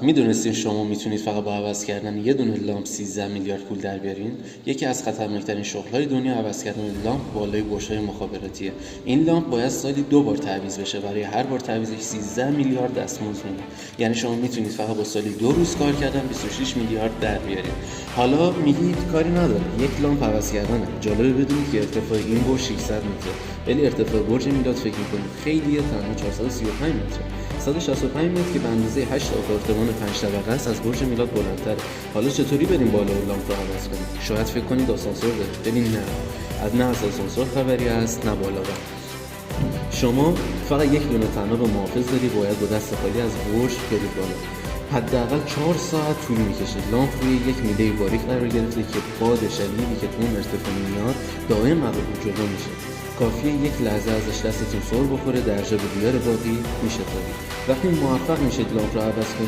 میدونستین شما میتونید فقط با عوض کردن یه دونه لامپ 13 میلیارد پول در بیارین؟ یکی از خطرناکترین شغل‌های دنیا عوض کردن لامپ بالای برج‌های مخابراتیه. این لامپ باید سالی 2 بار تعویض بشه، برای هر بار تعویضش 13 میلیارد دستمزد میده. یعنی شما میتونید فقط با سالی 2 روز کار کردن 26 میلیارد در بیارید. حالا میگید کاری نداره، یک لامپ عوض کردنه. جالبه بدونید که ارتفاع این برج 600 متره، ولی ارتفاع برج میلاد فکر می‌کنید خیلیه، تنها 435 متره. 165 متر که به اندازه 8 آپارتمان 5 طبقه است از برج میلاد بلندتره. حالا چطوری بریم بالا و لامپ رو عوض کنیم؟ شاید فکر کنید آسانسور داره. ببین نه از آسانسور خبری است، نه بالا رفت. شما فقط یک دونه تناب محافظ داری، باید با دست خالی از برج برید بالا. حداقل 4 ساعت طول میکشه. لامپ روی یک میله باریک قرار گرفته که باد شدیدی که تو اون ارتفاع میاد دائم عقب جلو میشه. کافیه یک لحظه ازش دستتون سر بخوره، درجه به دیار باقی میشه تابید. وقتی موفق میشید لامپ رو عوض کنید